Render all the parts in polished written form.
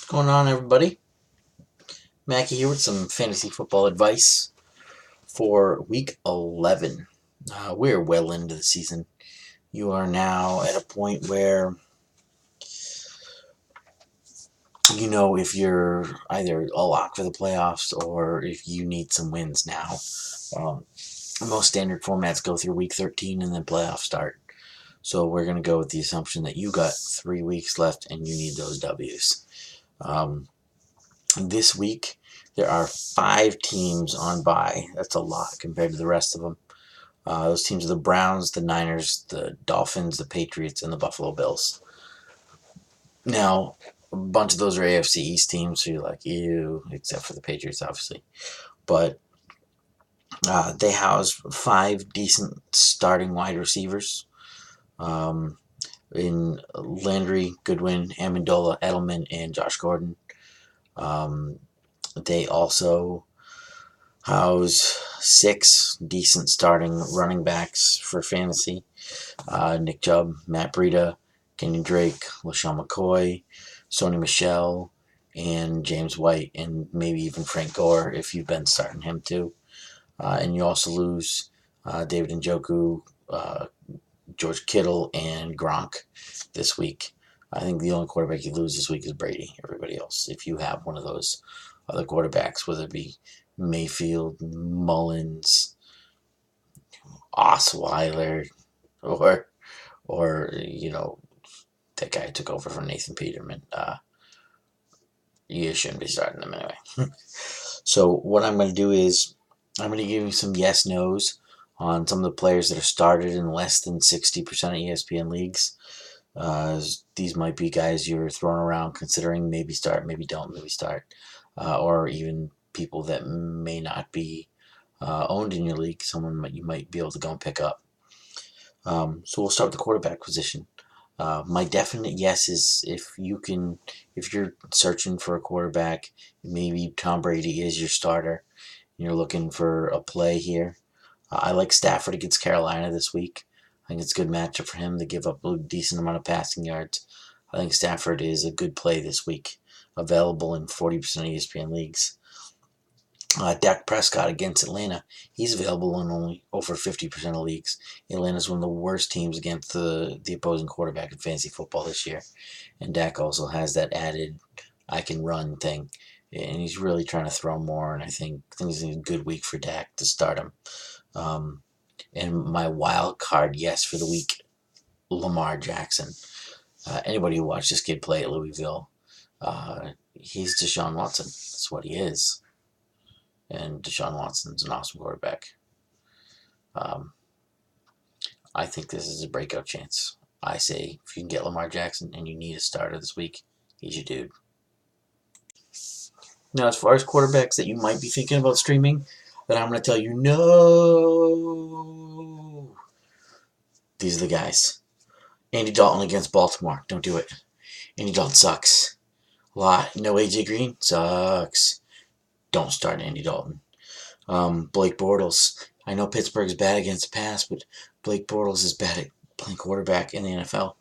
What's going on, everybody? Mackie here with some fantasy football advice for week 11. We're well into the season. You are now at a point where you know if you're either a lock for the playoffs or if you need some wins now. Um, Most standard formats go through week 13 and then playoffs start. So we're going to go with the assumption that you got 3 weeks left and you need those W's. This week, there are 5 teams on bye. That's a lot compared to the rest of them. Those teams are the Browns, the Niners, the Dolphins, the Patriots, and the Buffalo Bills. Now, a bunch of those are AFC East teams, so you're like, ew, except for the Patriots, obviously. But they house 5 decent starting wide receivers in Landry, Goodwin, Amendola, Edelman, and Josh Gordon. They also house 6 decent starting running backs for fantasy. Nick Chubb, Matt Breida, Kenyon Drake, LaShawn McCoy, Sony Michel, and James White, and maybe even Frank Gore if you've been starting him too. And you also lose David Njoku, George Kittle, and Gronk this week. I think the only quarterback you lose this week is Brady. Everybody else, if you have one of those other quarterbacks, whether it be Mayfield, Mullins, Osweiler, or that guy who took over for Nathan Peterman. You shouldn't be starting them anyway. So what I'm going to do is I'm going to give you some yes nos on some of the players that are started in less than 60% of ESPN leagues. These might be guys you're throwing around considering maybe start, maybe don't, maybe start, or even people that may not be owned in your league. Someone you might be able to go and pick up. So we'll start with the quarterback position. My definite yes is if you're searching for a quarterback, maybe Tom Brady is your starter, and you're looking for a play here. I like Stafford against Carolina this week. I think it's a good matchup for him to give up a decent amount of passing yards. I think Stafford is a good play this week, available in 40% of ESPN leagues. Dak Prescott against Atlanta. He's available in only over 50% of leagues. Atlanta's one of the worst teams against the opposing quarterback in fantasy football this year. And Dak also has that added I can run thing. And he's really trying to throw more. And I think it's a good week for Dak to start him. And my wild card yes for the week, Lamar Jackson. Anybody who watched this kid play at Louisville, he's Deshaun Watson. That's what he is. And Deshaun Watson's an awesome quarterback. I think this is a breakout chance. I say if you can get Lamar Jackson and you need a starter this week, he's your dude. Now, as far as quarterbacks that you might be thinking about streaming, that I'm going to tell you no. These are the guys. Andy Dalton against Baltimore. Don't do it. Andy Dalton sucks. A lot. No AJ Green sucks. Don't start Andy Dalton. Blake Bortles. I know Pittsburgh's bad against the pass, but Blake Bortles is bad at playing quarterback in the NFL.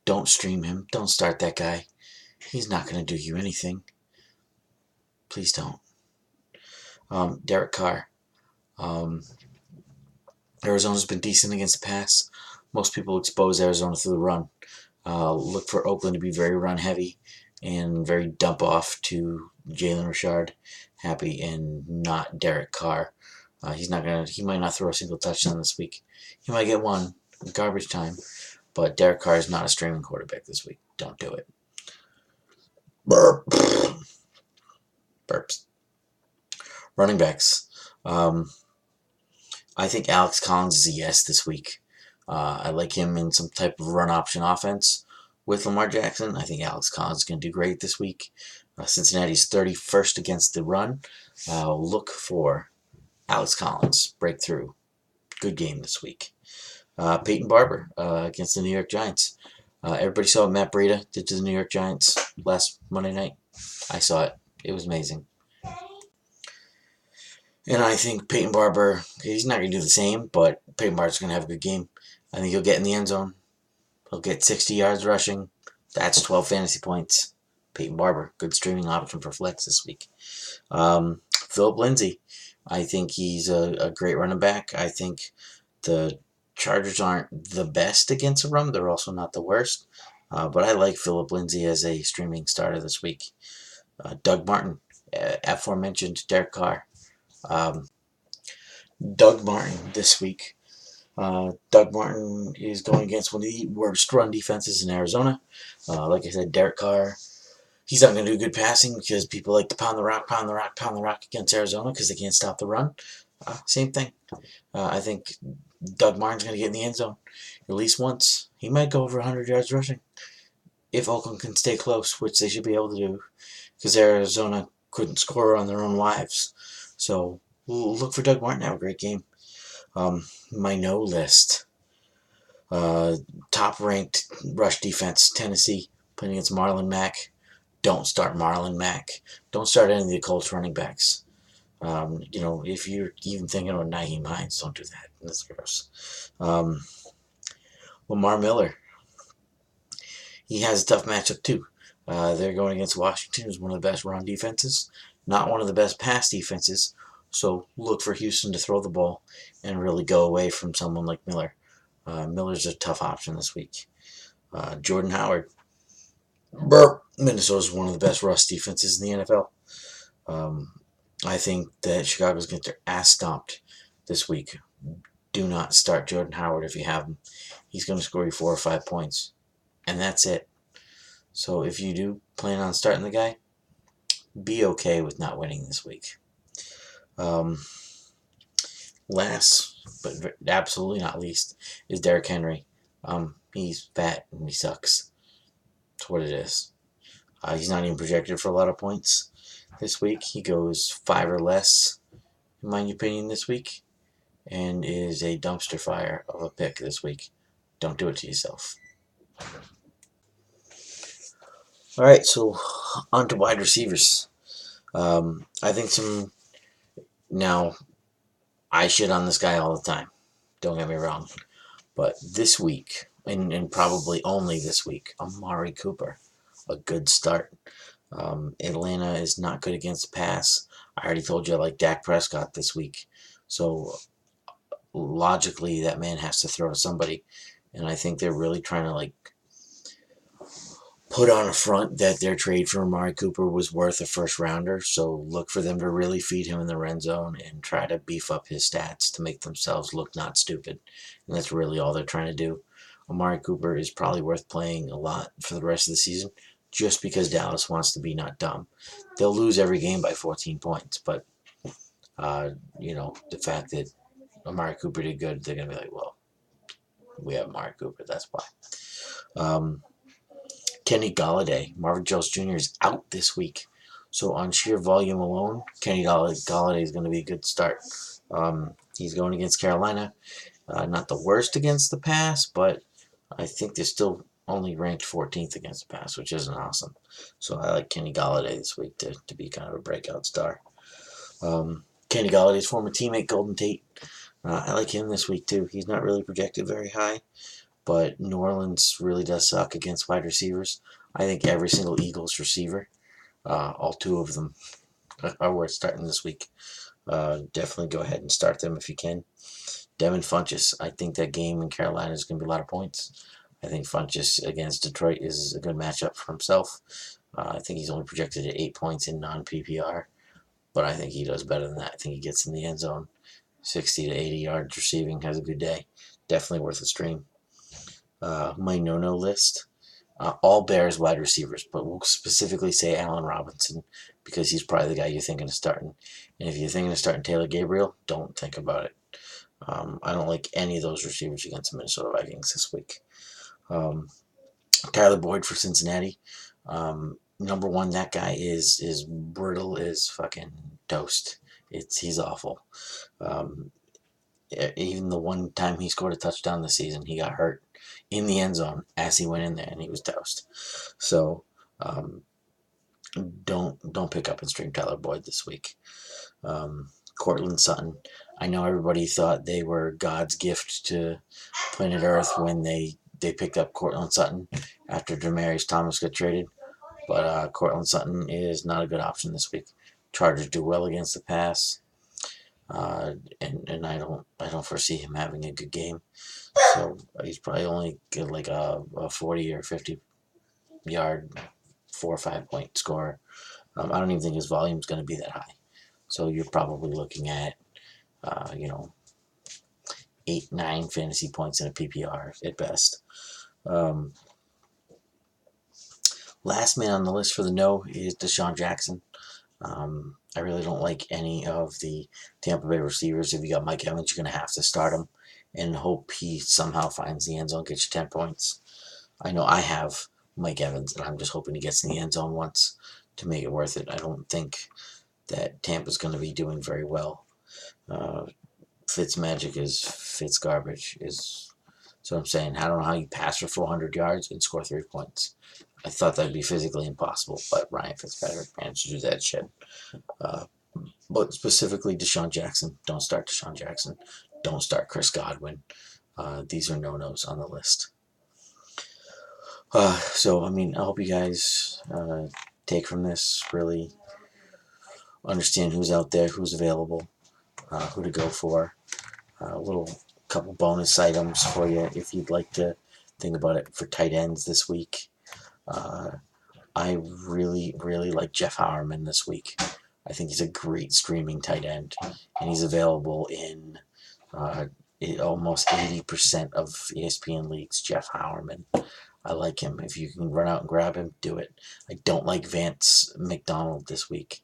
Don't stream him. Don't start that guy. He's not going to do you anything. Please don't. Derek Carr. Arizona's been decent against the pass. Most people expose Arizona through the run. Look for Oakland to be very run heavy and very dump off to Jalen Richard, Happy, and not Derek Carr. He might not throw a single touchdown this week. He might get one, garbage time, but Derek Carr is not a streaming quarterback this week. Don't do it. Burp. Burps. Running backs. I think Alex Collins is a yes this week. I like him in some type of run option offense with Lamar Jackson. I think Alex Collins is going to do great this week. Cincinnati's 31st against the run. Look for Alex Collins breakthrough. Good game this week. Peyton Barber against the New York Giants. Everybody saw what Matt Breida did to the New York Giants last Monday night. I saw it. It was amazing. And I think Peyton Barber, he's not going to do the same, but Peyton Barber's going to have a good game. I think he'll get in the end zone. He'll get 60 yards rushing. That's 12 fantasy points. Peyton Barber, good streaming option for flex this week. Philip Lindsay, I think he's a great running back. I think the Chargers aren't the best against the run. They're also not the worst. But I like Philip Lindsay as a streaming starter this week. Doug Martin, aforementioned Derek Carr. Um, Doug Martin this week. Doug Martin is going against one of the worst run defenses in Arizona. Like I said, Derek Carr, he's not going to do good passing because people like to pound the rock, pound the rock, pound the rock against Arizona because they can't stop the run. Same thing. I think Doug Martin's going to get in the end zone at least once. He might go over 100 yards rushing if Oakland can stay close, which they should be able to do because Arizona couldn't score on their own lives. So we'll look for Doug Martin to have a great game. My no list. Top-ranked rush defense, Tennessee, playing against Marlon Mack. Don't start Marlon Mack. Don't start any of the Colts running backs. If you're even thinking about Nyheim Hines, don't do that. That's gross. Lamar Miller. He has a tough matchup too. They're going against Washington, who's one of the best run defenses, not one of the best pass defenses. So look for Houston to throw the ball and really go away from someone like Miller. Miller's a tough option this week. Jordan Howard. Minnesota's one of the best rush defenses in the NFL. I think that Chicago's going to get their ass stomped this week. Do not start Jordan Howard if you have him. He's going to score you 4 or 5 points. And that's it. So if you do plan on starting the guy, be okay with not winning this week. Last, but absolutely not least, is Derrick Henry. He's fat and he sucks. That's what it is. He's not even projected for a lot of points this week. He goes 5 or less, in my opinion, this week, and is a dumpster fire of a pick this week. Don't do it to yourself. All right, so on to wide receivers. I think now, I shit on this guy all the time. Don't get me wrong. But this week, and probably only this week, Amari Cooper. A good start. Atlanta is not good against the pass. I already told you I like Dak Prescott this week. So logically, that man has to throw to somebody. And I think they're really trying to put on a front that their trade for Amari Cooper was worth a first rounder. So look for them to really feed him in the red zone and try to beef up his stats to make themselves look not stupid. And that's really all they're trying to do. Amari Cooper is probably worth playing a lot for the rest of the season just because Dallas wants to be not dumb. They'll lose every game by 14 points, but the fact that Amari Cooper did good, they're going to be like, well, we have Amari Cooper, that's why. Kenny Golladay, Marvin Jones Jr. is out this week. So on sheer volume alone, Kenny Golladay is going to be a good start. He's going against Carolina. Not the worst against the pass, but I think they're still only ranked 14th against the pass, which isn't awesome. So I like Kenny Golladay this week to be kind of a breakout star. Kenny Galladay's former teammate, Golden Tate. I like him this week too. He's not really projected very high, but New Orleans really does suck against wide receivers. I think every single Eagles receiver, all 2 of them, are worth starting this week. Definitely go ahead and start them if you can. Devin Funchess, I think that game in Carolina is going to be a lot of points. I think Funchess against Detroit is a good matchup for himself. I think he's only projected at 8 points in non-PPR, but I think he does better than that. I think he gets in the end zone, 60 to 80 yards receiving, has a good day. Definitely worth a stream. My no-no list, all Bears wide receivers, but we'll specifically say Allen Robinson because he's probably the guy you're thinking of starting. And if you're thinking of starting Taylor Gabriel, don't think about it. I don't like any of those receivers against the Minnesota Vikings this week. Tyler Boyd for Cincinnati. Number one, that guy is brittle as fucking toast. He's awful. Even the one time he scored a touchdown this season, he got hurt in the end zone as he went in there, and he was toast. So don't pick up and stream Tyler Boyd this week. Courtland Sutton. I know everybody thought they were God's gift to planet Earth when they picked up Courtland Sutton after Demaryius Thomas got traded. But Cortland Sutton is not a good option this week. Chargers do well against the pass, and I don't foresee him having a good game. So he's probably only get like a 40 or 50-yard, 4 or 5 point score. I don't even think his volume is going to be that high. So you're probably looking at, uh, you know, 8, 9 fantasy points in a PPR at best. Um, Last man on the list for the no is Deshaun Jackson. I really don't like any of the Tampa Bay receivers. If you got Mike Evans, you're going to have to start him and hope he somehow finds the end zone, gets you 10 points. I know I have Mike Evans, and I'm just hoping he gets in the end zone once to make it worth it. I don't think that Tampa's going to be doing very well. Fitz magic is Fitz garbage, is so I'm saying. I don't know how you pass for 400 yards and score 3 points. I thought that'd be physically impossible, but Ryan Fitzpatrick managed to do that shit. Uh, but specifically Deshaun Jackson, don't start Deshaun Jackson. Don't start Chris Godwin. These are no-nos on the list. So, I mean, I hope you guys take from this, really understand who's out there, who's available, who to go for. A little couple bonus items for you if you'd like to think about it for tight ends this week. I really, really like Jeff Howerman this week. I think he's a great streaming tight end, and he's available in almost 80% of ESPN leagues. Jeff Howerman. I like him. If you can run out and grab him, do it. I don't like Vance McDonald this week.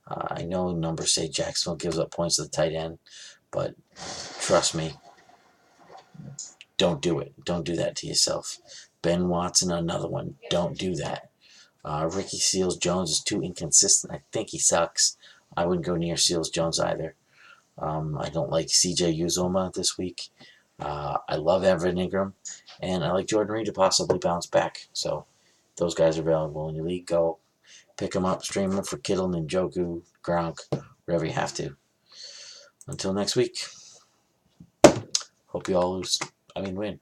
I know numbers say Jacksonville gives up points to the tight end, but trust me, don't do it. Don't do that to yourself. Ben Watson, another one. Don't do that. Ricky Seals-Jones is too inconsistent. I think he sucks. I wouldn't go near Seals-Jones either. I don't like CJ Uzoma this week. I love Evan Ingram, and I like Jordan Reed to possibly bounce back. So those guys are available in your league. Go pick them up, stream them for Kittle, Njoku, Gronk, wherever you have to. Until next week, hope you all win.